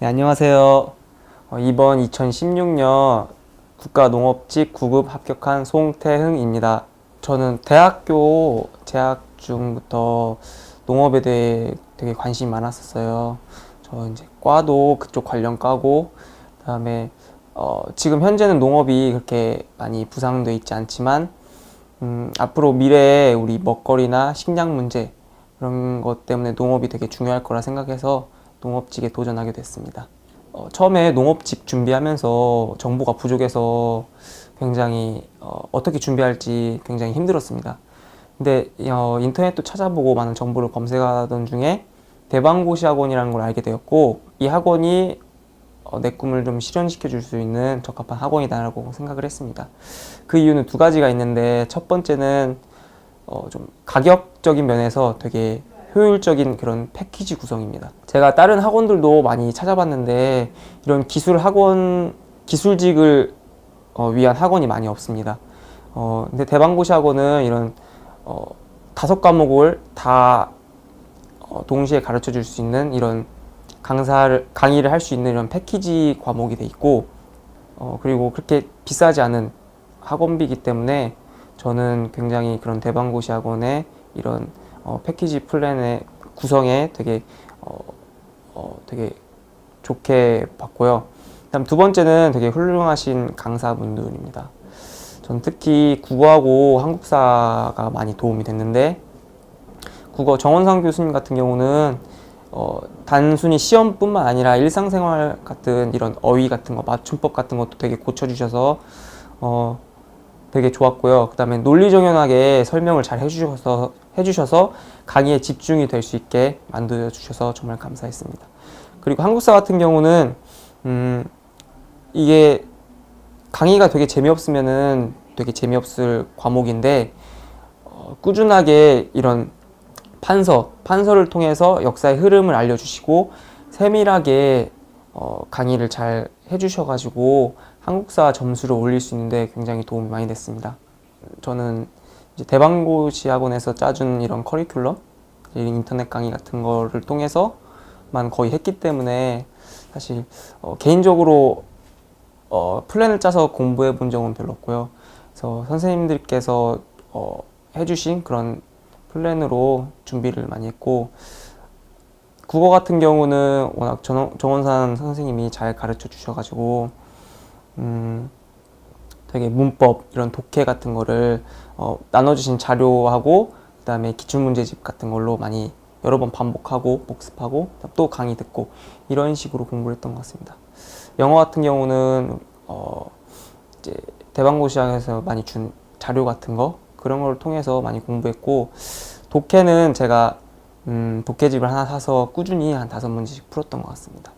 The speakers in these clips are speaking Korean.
네, 안녕하세요. 이번 2016년 국가농업직 9급 합격한 송태흥입니다. 저는 대학교 재학 중부터 농업에 대해 되게 관심이 많았었어요. 저 이제 과도 그쪽 관련 과고, 그다음에 지금 현재는 농업이 그렇게 많이 부상돼 있지 않지만, 앞으로 미래에 우리 먹거리나 식량 문제 그런 것 때문에 농업이 되게 중요할 거라 생각해서 농업직에 도전하게 됐습니다. 처음에 농업직 준비하면서 정보가 부족해서 굉장히 어떻게 준비할지 굉장히 힘들었습니다. 근데 인터넷도 찾아보고 많은 정보를 검색하던 중에 대방고시 학원이라는 걸 알게 되었고, 이 학원이 내 꿈을 좀 실현시켜 줄 수 있는 적합한 학원이다라고 생각을 했습니다. 그 이유는 두 가지가 있는데, 첫 번째는 좀 가격적인 면에서 되게 효율적인 그런 패키지 구성입니다. 제가 다른 학원들도 많이 찾아봤는데 이런 기술 학원, 기술직을 위한 학원이 많이 없습니다. 근데 대방고시 학원은 이런 5과목을 다 동시에 가르쳐 줄 수 있는 이런 강의를 할 수 있는 이런 패키지 과목이 돼 있고, 그리고 그렇게 비싸지 않은 학원비이기 때문에 저는 굉장히 그런 대방고시 학원의 이런 패키지 플랜의 구성에 되게 좋게 봤고요. 그다음 두 번째는 되게 훌륭하신 강사분들입니다. 전 특히 국어하고 한국사가 많이 도움이 됐는데, 국어 정원상 교수님 같은 경우는 단순히 시험뿐만 아니라 일상생활 같은 이런 어휘 같은 거, 맞춤법 같은 것도 되게 고쳐주셔서 되게 좋았고요. 그 다음에 논리정연하게 설명을 잘 해주셔서 강의에 집중이 될 수 있게 만들어주셔서 정말 감사했습니다. 그리고 한국사 같은 경우는 이게 강의가 되게 재미없으면은 되게 재미없을 과목인데, 꾸준하게 이런 판서를 통해서 역사의 흐름을 알려주시고 세밀하게 강의를 잘 해주셔가지고 한국사 점수를 올릴 수 있는데 굉장히 도움이 많이 됐습니다. 저는 이제 대방고시 학원에서 짜준 이런 커리큘럼, 이런 인터넷 강의 같은 거를 통해서만 거의 했기 때문에 사실 개인적으로 플랜을 짜서 공부해 본 적은 별로 없고요. 그래서 선생님들께서 해주신 그런 플랜으로 준비를 많이 했고, 국어 같은 경우는 워낙 정원산 선생님이 잘 가르쳐 주셔가지고 되게 문법, 이런 독해 같은 거를 나눠주신 자료하고 그 다음에 기출문제집 같은 걸로 많이 여러 번 반복하고 복습하고 또 강의 듣고 이런 식으로 공부를 했던 것 같습니다. 영어 같은 경우는 이제 대방고시학에서 많이 준 자료 같은 거, 그런 걸 통해서 많이 공부했고, 독해는 제가 독해집을 하나 사서 꾸준히 한 5문제씩 풀었던 것 같습니다.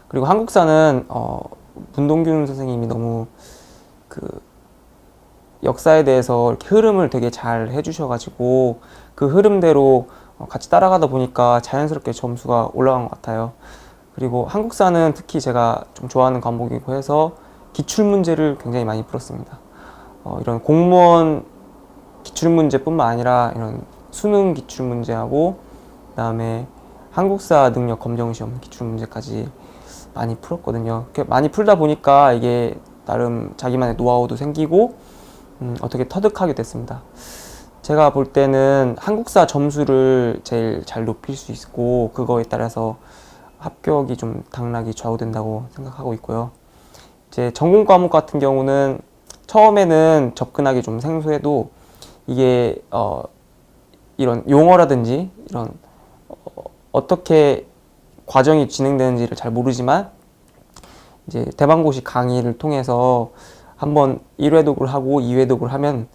그리고 한국사는 문동균 선생님이 너무 그 역사에 대해서 이렇게 흐름을 되게 잘 해주셔가지고 그 흐름대로 같이 따라가다 보니까 자연스럽게 점수가 올라간 것 같아요. 그리고 한국사는 특히 제가 좀 좋아하는 과목이고 해서 기출문제를 굉장히 많이 풀었습니다. 이런 공무원 기출문제뿐만 아니라 이런 수능 기출문제하고 그다음에 한국사 능력 검정시험 기출문제까지 많이 풀었거든요. 많이 풀다 보니까 이게 나름 자기만의 노하우도 생기고 어떻게 터득하게 됐습니다. 제가 볼 때는 한국사 점수를 제일 잘 높일 수 있고, 그거에 따라서 합격이 좀 당락이 좌우된다고 생각하고 있고요. 이제 전공 과목 같은 경우는 처음에는 접근하기 좀 생소해도 이게 이런 용어라든지 이런 어떻게 과정이 진행되는지를 잘 모르지만 이제 대방고시 강의를 통해서 한번 1회독을 하고 2회독을 하면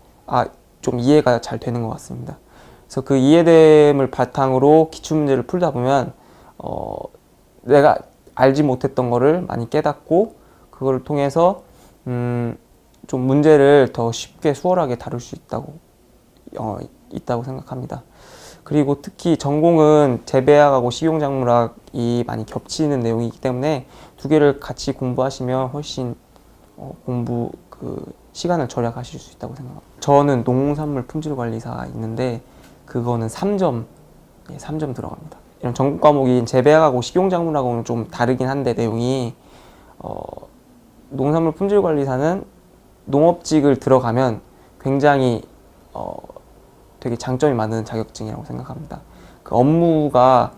좀 이해가 잘 되는 것 같습니다. 그래서 그 이해됨을 바탕으로 기출문제를 풀다 보면 내가 알지 못했던 거를 많이 깨닫고 그걸 통해서 좀 문제를 더 쉽게 수월하게 다룰 수 있다고 생각합니다. 그리고 특히 전공은 재배학하고 식용작물학이 많이 겹치는 내용이기 때문에 두 개를 같이 공부하시면 훨씬 공부 시간을 절약하실 수 있다고 생각합니다. 저는 농산물 품질관리사 있는데 그거는 3점 들어갑니다. 이런 전공 과목인 재배학하고 식용작물하고는 좀 다르긴 한데 내용이 농산물 품질관리사는 농업직을 들어가면 굉장히 되게 장점이 많은 자격증이라고 생각합니다. 그 업무가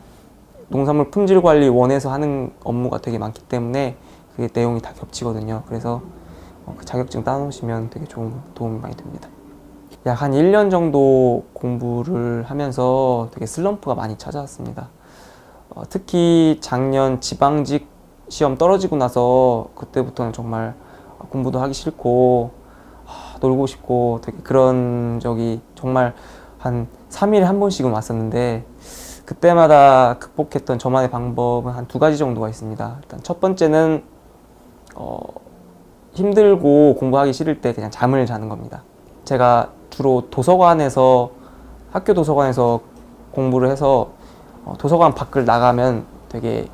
농산물 품질관리원에서 하는 업무가 되게 많기 때문에 그 내용이 다 겹치거든요. 그래서 그 자격증 따놓으시면 되게 좋은 도움이 많이 됩니다. 약 한 1년 정도 공부를 하면서 되게 슬럼프가 많이 찾아왔습니다. 특히 작년 지방직 시험 떨어지고 나서 그때부터는 정말 공부도 하기 싫고 놀고 싶고 되게 그런 적이 정말 한 3일에 한 번씩은 왔었는데 그때마다 극복했던 저만의 방법은 한 2가지 정도가 있습니다. 일단 첫 번째는 힘들고 공부하기 싫을 때 그냥 잠을 자는 겁니다. 제가 주로 학교 도서관에서 공부를 해서 도서관 밖을 나가면 되게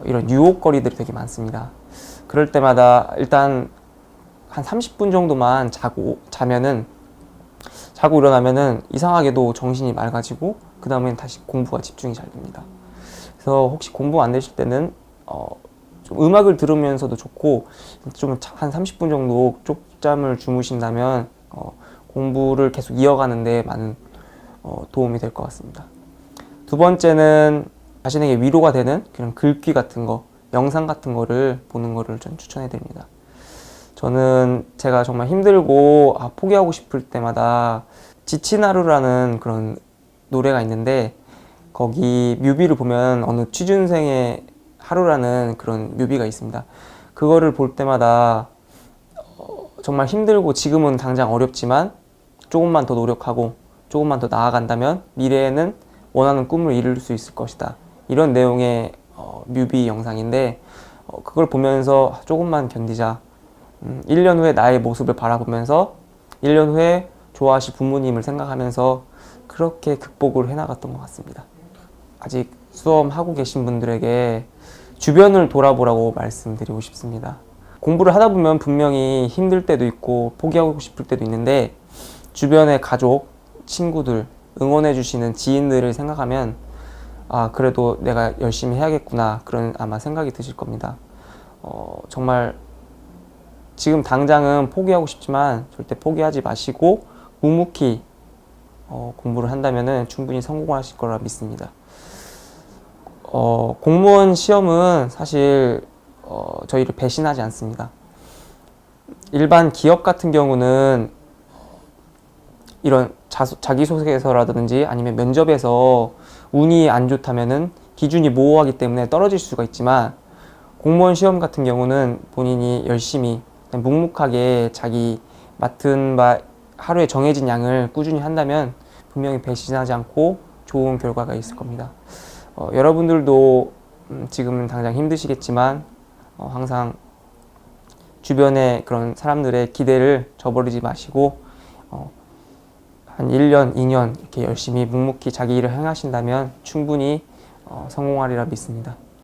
이런 유혹거리들이 되게 많습니다. 그럴 때마다 일단 한 30분 정도만 자고 일어나면은 이상하게도 정신이 맑아지고 그 다음엔 다시 공부가 집중이 잘 됩니다. 그래서 혹시 공부 안 되실 때는 좀 음악을 들으면서도 좋고 좀 한 30분 정도 쪽잠을 주무신다면 공부를 계속 이어가는데 많은 도움이 될 것 같습니다. 두 번째는 자신에게 위로가 되는 그런 글귀 같은 거, 영상 같은 거를 보는 거를 전 추천해 드립니다. 저는 제가 정말 힘들고 포기하고 싶을 때마다 지친 하루라는 그런 노래가 있는데 거기 뮤비를 보면 어느 취준생의 하루라는 그런 뮤비가 있습니다. 그거를 볼 때마다 정말 힘들고 지금은 당장 어렵지만 조금만 더 노력하고 조금만 더 나아간다면 미래에는 원하는 꿈을 이룰 수 있을 것이다. 이런 내용의 뮤비 영상인데 그걸 보면서 조금만 견디자. 1년 후에 나의 모습을 바라보면서 1년 후에 좋아하실 부모님을 생각하면서 그렇게 극복을 해나갔던 것 같습니다. 아직 수험하고 계신 분들에게 주변을 돌아보라고 말씀드리고 싶습니다. 공부를 하다 보면 분명히 힘들 때도 있고 포기하고 싶을 때도 있는데 주변의 가족, 친구들, 응원해 주시는 지인들을 생각하면 그래도 내가 열심히 해야겠구나 그런 아마 생각이 드실 겁니다. 정말 지금 당장은 포기하고 싶지만 절대 포기하지 마시고 묵묵히 공부를 한다면 충분히 성공하실 거라 믿습니다. 공무원 시험은 사실 저희를 배신하지 않습니다. 일반 기업 같은 경우는 이런 자기소개서라든지 아니면 면접에서 운이 안 좋다면은 기준이 모호하기 때문에 떨어질 수가 있지만 공무원 시험 같은 경우는 본인이 열심히 묵묵하게 자기 맡은 바 하루에 정해진 양을 꾸준히 한다면 분명히 배신하지 않고 좋은 결과가 있을 겁니다. 여러분들도 지금은 당장 힘드시겠지만 항상 주변의 그런 사람들의 기대를 저버리지 마시고 한 1년, 2년 이렇게 열심히 묵묵히 자기 일을 행하신다면 충분히 성공하리라 믿습니다.